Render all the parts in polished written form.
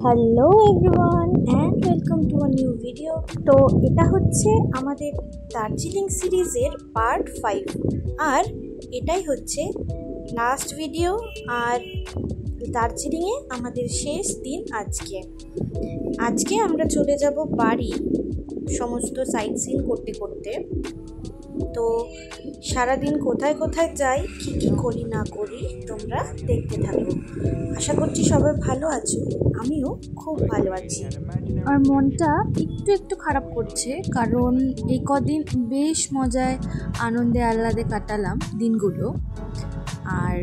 Hello everyone and welcome to a new video. তো এটা হচ্ছে আমাদের দার্জিলিং সিরিজের পার্ট 5 আর এটাই হচ্ছে লাস্ট ভিডিও। আর দার্জিলিংয়ে আমাদের শেষ দিন আজকে আমরা চলে যাব বাড়ি সমস্ত সাইট সিন করতে করতে। তো সারাদিন কোথায় কোথায় যাই, কী কী করি না করি তোমরা দেখতে থাকো। আশা করছি সবাই ভালো আছো, আমিও খুব ভালো আছি। আর মনটা একটু একটু খারাপ করছে, কারণ এই কদিন বেশ মজায় আনন্দে আহ্লাদে কাটালাম দিনগুলো। আর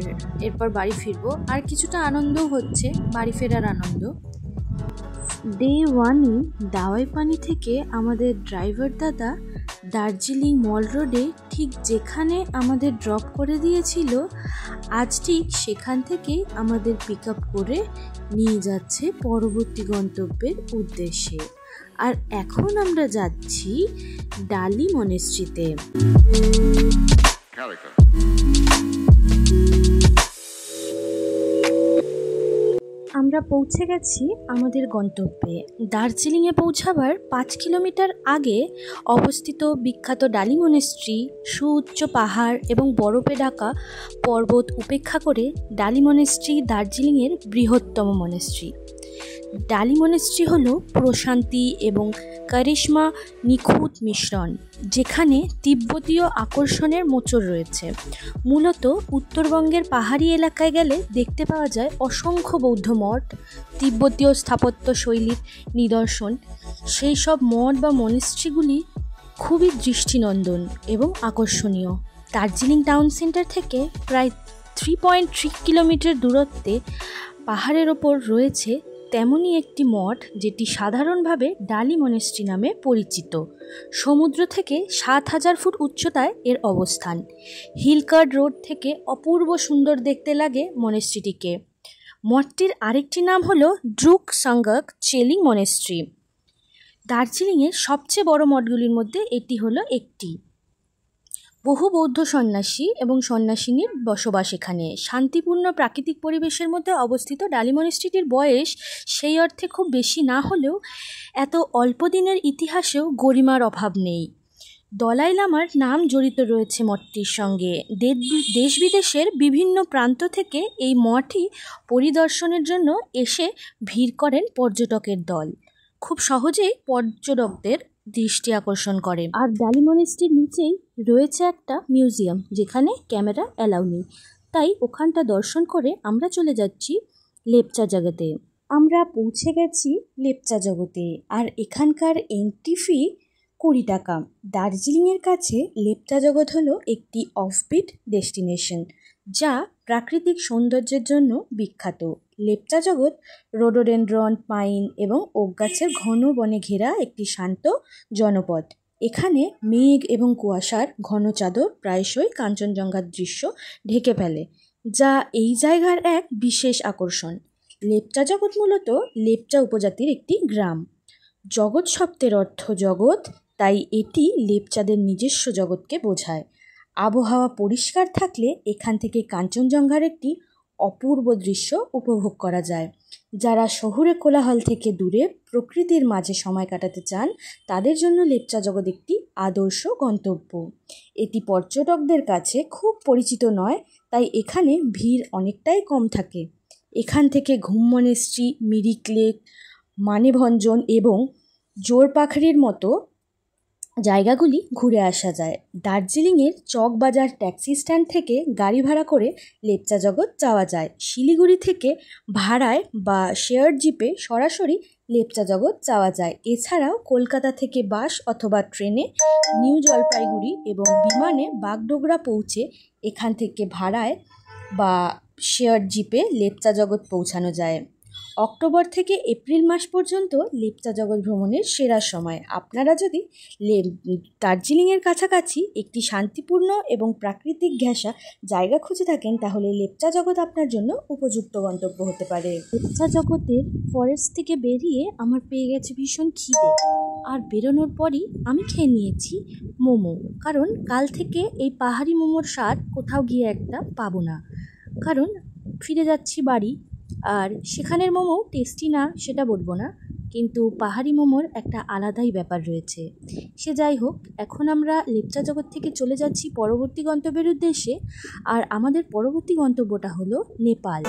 এরপর বাড়ি ফিরবো, আর কিছুটা আনন্দও হচ্ছে, বাড়ি ফেরার আনন্দ। ডে 1-ই দাওয়াইপানি থেকে আমাদের ড্রাইভার দাদা দার্জিলিং মল রোডে ঠিক যেখানে আমাদের ড্রপ করে দিয়েছিল, আজ ঠিক সেখান থেকেই আমাদের পিক আপ করে নিয়ে যাচ্ছে পরবর্তী গন্তব্যের উদ্দেশ্যে। আর এখন আমরা যাচ্ছি ডালি মনেস্ট্রিতে। আমরা পৌঁছে গেছি আমাদের গন্তব্যে। দার্জিলিংয়ে পৌঁছাবার 5 কিলোমিটার আগে অবস্থিত বিখ্যাত ডালি মনেস্ট্রি, সুউচ্চ পাহাড় এবং বরফে ঢাকা পর্বত উপেক্ষা করে ডালি মনেস্ট্রি দার্জিলিংয়ের বৃহত্তম মনেস্ট্রি। ডালি মনেস্ট্রি হলো প্রশান্তি এবং কারিশমা নিখুঁত মিশ্রণ, যেখানে তিব্বতীয় আকর্ষণের মোচড় রয়েছে। মূলত উত্তরবঙ্গের পাহাড়ি এলাকায় গেলে দেখতে পাওয়া যায় অসংখ্য বৌদ্ধ মঠ, তিব্বতীয় স্থাপত্য শৈলীর নিদর্শন। সেই সব মঠ বা মনেস্ট্রিগুলি খুবই দৃষ্টিনন্দন এবং আকর্ষণীয়। দার্জিলিং টাউন সেন্টার থেকে প্রায় 3.3 কিলোমিটার দূরত্বে পাহাড়ের ওপর রয়েছে তেমনই একটি মঠ, যেটি সাধারণভাবে ডালি মনেস্ট্রি নামে পরিচিত। সমুদ্র থেকে 7,000 ফুট উচ্চতায় এর অবস্থান। হিলকার্ড রোড থেকে অপূর্ব সুন্দর দেখতে লাগে মনেস্ট্রিটিকে। মঠটির আরেকটি নাম হলো ড্রুক সাঙ্গাক চেলিং মনেস্ট্রি। দার্জিলিংয়ের সবচেয়ে বড় মঠগুলির মধ্যে এটি হলো একটি। বহু বৌদ্ধ সন্ন্যাসী এবং সন্ন্যাসিনীর বসবাস এখানে। শান্তিপূর্ণ প্রাকৃতিক পরিবেশের মধ্যে অবস্থিত ডালি মনেস্ট্রিটির বয়স সেই অর্থে খুব বেশি না হলেও এত অল্প দিনের ইতিহাসেও গরিমার অভাব নেই। দলাই লামার নাম জড়িত রয়েছে মঠটির সঙ্গে। দেশ বিদেশের বিভিন্ন প্রান্ত থেকে এই মঠই পরিদর্শনের জন্য এসে ভিড় করেন পর্যটকের দল। খুব সহজেই পর্যটকদের দৃষ্টি আকর্ষণ করে। আর ডালি মনেস্ট্রির নিচেই রয়েছে একটা মিউজিয়াম, যেখানে ক্যামেরা অ্যালাউ নেই, তাই ওখানটা দর্শন করে আমরা চলে যাচ্ছি লেপচা জগতে। আমরা পৌঁছে গেছি লেপচা জগতে, আর এখানকার এন্ট্রি ফি 20 টাকা। দার্জিলিংয়ের কাছে লেপচা জগৎ হলো একটি অফবিট ডেস্টিনেশন, যা প্রাকৃতিক সৌন্দর্যের জন্য বিখ্যাত। লেপচা জগৎ রোডোডেনড্রন, পাইন এবং ওক গাছের ঘন বনে ঘেরা একটি শান্ত জনপদ। এখানে মেঘ এবং কুয়াশার ঘন চাদর প্রায়শই কাঞ্চনজঙ্ঘার দৃশ্য ঢেকে ফেলে, যা এই জায়গার এক বিশেষ আকর্ষণ। লেপচা জগৎ মূলত লেপচা উপজাতির একটি গ্রাম। জগৎ শব্দের অর্থ জগৎ, তাই এটি লেপচাদের নিজস্ব জগৎকে বোঝায়। আবহাওয়া পরিষ্কার থাকলে এখান থেকে কাঞ্চনজঙ্ঘার একটি অপূর্ব দৃশ্য উপভোগ করা যায়। যারা শহুরে কোলাহল থেকে দূরে প্রকৃতির মাঝে সময় কাটাতে চান, তাদের জন্য লেপচা জগৎ একটি আদর্শ গন্তব্য। এটি পর্যটকদের কাছে খুব পরিচিত নয়, তাই এখানে ভিড় অনেকটাই কম থাকে। এখান থেকে ঘুম মনেস্ট্রি, মিরিক লেক, মানেভঞ্জন এবং জোরপাখড়ির মতো জায়গাগুলি ঘুরে আসা যায়। দার্জিলিংয়ের চকবাজার ট্যাক্সি স্ট্যান্ড থেকে গাড়ি ভাড়া করে লেপচা জগৎ যাওয়া যায়। শিলিগুড়ি থেকে ভাড়ায় বা শেয়ার জিপে সরাসরি লেপচা জগৎ যাওয়া যায়। এছাড়াও কলকাতা থেকে বাস অথবা ট্রেনে নিউ জলপাইগুড়ি এবং বিমানে বাগডোগরা পৌঁছে এখান থেকে ভাড়ায় বা শেয়ার জিপে লেপচা জগৎ পৌঁছানো যায়। অক্টোবর থেকে এপ্রিল মাস পর্যন্ত লেপচা জগৎ ভ্রমণের সেরা সময়। আপনারা যদি দার্জিলিংয়ের কাছাকাছি একটি শান্তিপূর্ণ এবং প্রাকৃতিক ঘেঁষা জায়গা খুঁজে থাকেন, তাহলে লেপচা জগৎ আপনার জন্য উপযুক্ত গন্তব্য হতে পারে। লেপচা জগতের ফরেস্ট থেকে বেরিয়ে আমার পেয়ে গেছে ভীষণ খিদে, আর বেরোনোর পরই আমি খেয়ে নিয়েছি মোমো, কারণ কাল থেকে এই পাহাড়ি মোমোর স্বাদ কোথাও গিয়ে একটা পাবো না, কারণ ফিরে যাচ্ছি বাড়ি। আর সেখানের মোমো টেস্টি না সেটা বলবো না, কিন্তু পাহাড়ি মোমোর একটা আলাদাই ব্যাপার রয়েছে। সে যাই হোক, এখন আমরা লেপচা জগৎ থেকে চলে যাচ্ছি পরবর্তী গন্তব্যের উদ্দেশ্যে। আর আমাদের পরবর্তী গন্তব্যটা হলো নেপাল।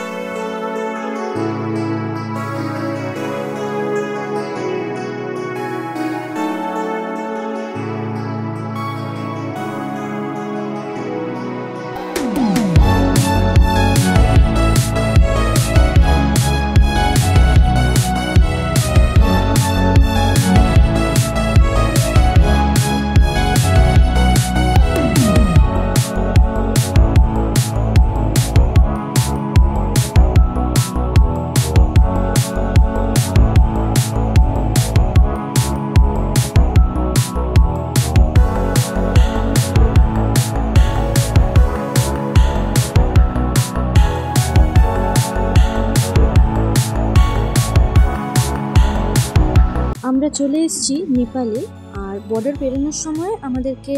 আমরা চলে এসেছি নেপালে। আর বর্ডার পেরোনোর সময় আমাদেরকে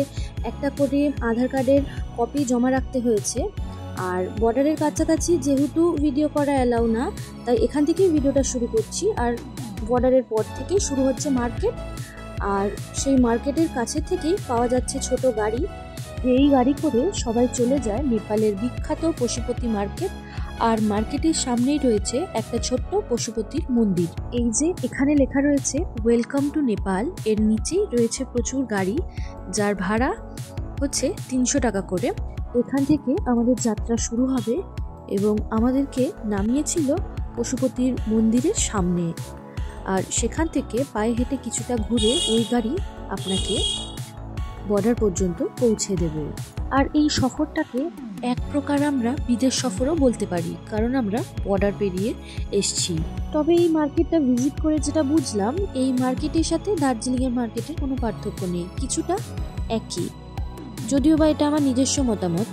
একটা করে আধার কার্ডের কপি জমা রাখতে হয়েছে। আর বর্ডারের কাছাকাছি যেহেতু ভিডিও করা অ্যালাউ না, তাই এখান থেকেই ভিডিওটা শুরু করছি। আর বর্ডারের পর থেকেই শুরু হচ্ছে মার্কেট। আর সেই মার্কেটের কাছে থেকেই পাওয়া যাচ্ছে ছোট গাড়ি। এই গাড়ি করে সবাই চলে যায় নেপালের বিখ্যাত পশুপতি মার্কেট। আর মার্কেটের সামনেই রয়েছে একটা ছোট্ট পশুপতির মন্দির। এই যে এখানে লেখা রয়েছে ওয়েলকাম টু নেপাল, এর নিচেই রয়েছে প্রচুর গাড়ি, যার ভাড়া হচ্ছে 300 টাকা করে। এখান থেকে আমাদের যাত্রা শুরু হবে এবং আমাদেরকে নামিয়েছিল পশুপতির মন্দিরের সামনে। আর সেখান থেকে পায়ে হেঁটে কিছুটা ঘুরে ওই গাড়ি আপনাকে বর্ডার পর্যন্ত পৌঁছে দেবে। আর এই সফরটাকে এক প্রকার আমরা বিদেশ সফরও বলতে পারি, কারণ আমরা বর্ডার পেরিয়ে এসছি। তবে এই মার্কেটটা ভিজিট করে যেটা বুঝলাম, এই মার্কেটের সাথে দার্জিলিংয়ের মার্কেটের কোনো পার্থক্য নেই, কিছুটা একই, যদিও বা এটা আমার নিজস্ব মতামত।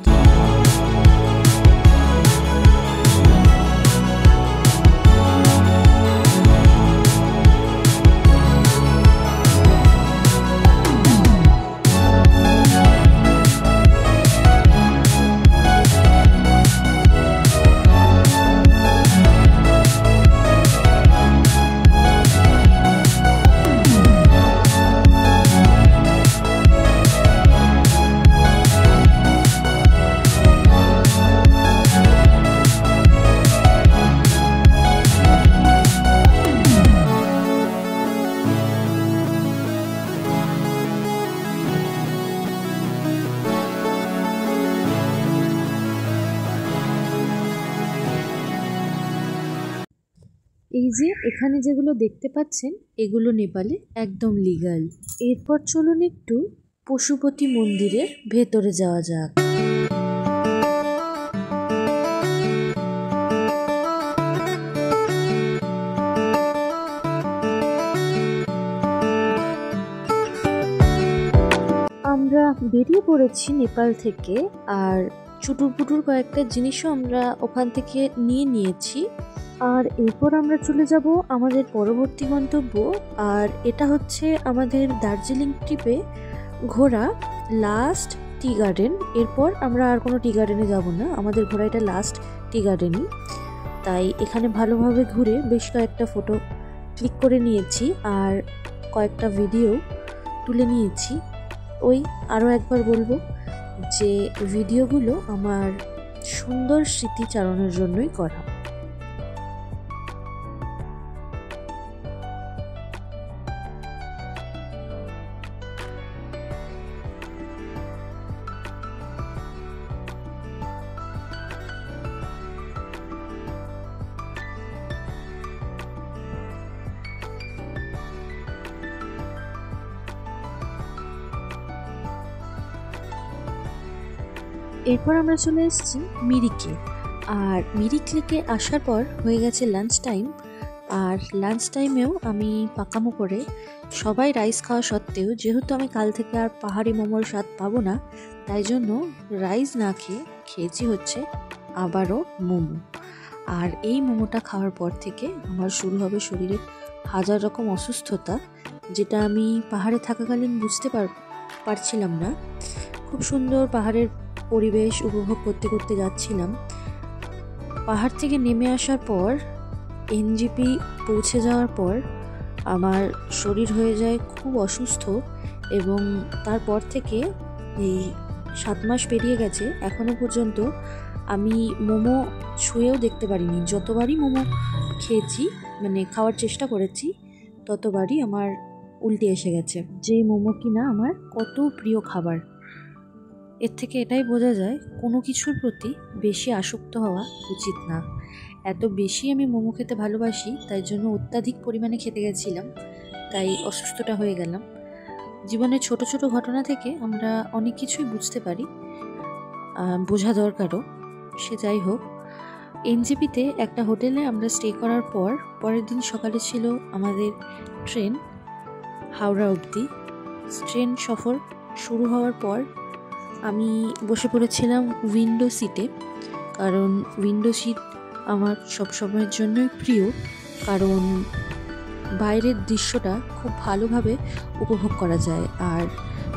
এই যে এখানে যেগুলো দেখতে পাচ্ছেন, এগুলো নেপালে একদম লিগ্যাল। এরপর চলুন একটু পশুপতি মন্দিরের ভেতরে যাওয়া যাক। আমরা বেরিয়ে পড়েছি নেপাল থেকে। আর চুটুর পুটুর কয়েকটা জিনিসও আমরা ওখান থেকে নিয়েছি। আর এরপর আমরা চলে যাব আমাদের পরবর্তী গন্তব্য। আর এটা হচ্ছে আমাদের দার্জিলিং ট্রিপে ঘোরা লাস্ট টি গার্ডেন। এরপর আমরা আর কোনো টি গার্ডেনে যাব না, আমাদের ঘোরা এটা লাস্ট টি গার্ডেনই। তাই এখানে ভালোভাবে ঘুরে বেশ কয়েকটা ফটো ক্লিক করে নিয়েছি আর কয়েকটা ভিডিও তুলে নিয়েছি। ওই আরও একবার বলবো যে ভিডিওগুলো আমার সুন্দর স্মৃতিচারণের জন্যই করা। এরপর আমরা চলে এসেছি মিরিকে। আর মিরিক লেকে আসার পর হয়ে গেছে লাঞ্চ টাইম। আর লাঞ্চ টাইমেও আমি পাকামো করে সবাই রাইস খাওয়া সত্ত্বেও, যেহেতু আমি কাল থেকে আর পাহাড়ি মোমোর স্বাদ পাবো না, তাই জন্য রাইস না খেয়েছি হচ্ছে আবারও মোমো। আর এই মোমোটা খাওয়ার পর থেকে আমার শুরু হবে শরীরে হাজার রকম অসুস্থতা, যেটা আমি পাহাড়ে থাকাকালীন বুঝতে পারছিলাম না। খুব সুন্দর পাহাড়ের পরিবেশ উপভোগ করতে করতে যাচ্ছিলাম। পাহাড় থেকে নেমে আসার পর এনজেপি পৌঁছে যাওয়ার পর আমার শরীর হয়ে যায় খুব অসুস্থ, এবং তারপর থেকে এই 7 মাস পেরিয়ে গেছে, এখনও পর্যন্ত আমি মোমো ছুঁয়েও দেখতে পারিনি। যতবারই মোমো খেয়েছি, মানে খাওয়ার চেষ্টা করেছি, ততবারই আমার উল্টে এসে গেছে। যেই মোমো কিনা আমার কত প্রিয় খাবার। এর থেকে এটাই বোঝা যায় কোনো কিছুর প্রতি বেশি আসক্ত হওয়া উচিত না। এত বেশি আমি মোমো খেতে ভালোবাসি, তাই জন্য অত্যাধিক পরিমাণে খেতে গেছিলাম, তাই অসুস্থটা হয়ে গেলাম। জীবনের ছোট ছোট ঘটনা থেকে আমরা অনেক কিছুই বুঝতে পারি, বোঝা দরকারও। সে যাই হোক, এনজেপিতে একটা হোটেলে আমরা স্টে করার পর পরের দিন সকালে ছিল আমাদের ট্রেন হাওড়া অবধি। ট্রেন সফর শুরু হওয়ার পর আমি বসে পড়েছিলাম উইন্ডো সিটে, কারণ উইন্ডো সিট আমার সবসময়ের জন্যই প্রিয়, কারণ বাইরের দৃশ্যটা খুব ভালোভাবে উপভোগ করা যায়। আর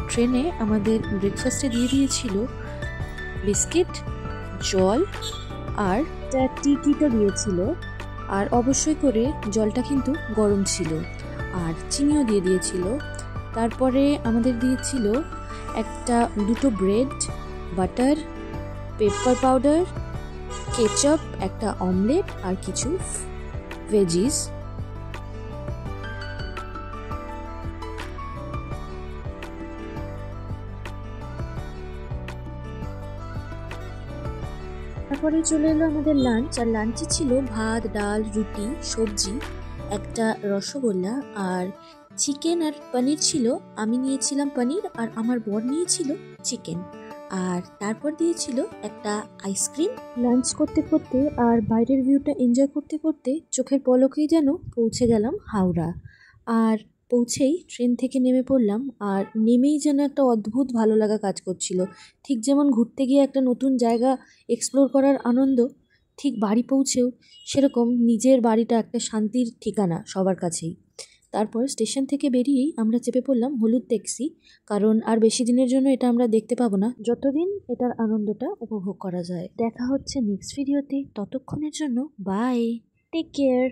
ট্রেনে আমাদের ব্রেকফাস্টে দিয়ে দিয়েছিল বিস্কিট, জল আর টি কিটও দিয়েছিল, আর অবশ্যই করে জলটা কিন্তু গরম ছিল, আর চিনিও দিয়ে দিয়েছিল। তারপরে আমাদের দিয়েছিল দুটো bread, butter, paper powder, ketchup, একটা অমলেট আর কিছু ভেজিস। তারপরে চলে এলো আমাদের লাঞ্চ, আর লাঞ্চে ছিল ভাত, ডাল, রুটি, সবজি, একটা রসগোল্লা আর চিকেন আর পনির ছিল। আমি নিয়েছিলাম পনির আর আমার বর নিয়েছিল চিকেন, আর তারপর দিয়েছিল একটা আইসক্রিম। লাঞ্চ করতে করতে আর বাইরের ভিউটা এনজয় করতে করতে চোখের পলকেই যেন পৌঁছে গেলাম হাওড়া। আর পৌঁছেই ট্রেন থেকে নেমে পড়লাম, আর নেমেই যেন একটা অদ্ভুত ভালো লাগা কাজ করছিল। ঠিক যেমন ঘুরতে গিয়ে একটা নতুন জায়গা এক্সপ্লোর করার আনন্দ, ঠিক বাড়ি পৌঁছেও সেরকম নিজের বাড়িটা একটা শান্তির ঠিকানা সবার কাছেই। তারপর স্টেশন থেকে বেরিয়েই আমরা চেপে পড়লাম হলুদ ট্যাক্সি, কারণ আর বেশি দিনের জন্য এটা আমরা দেখতে পাবো না, যতদিন এটার আনন্দটা উপভোগ করা যায়। দেখা হচ্ছে নেক্সট ভিডিওতে, ততক্ষণের জন্য বাই, টেক কেয়ার।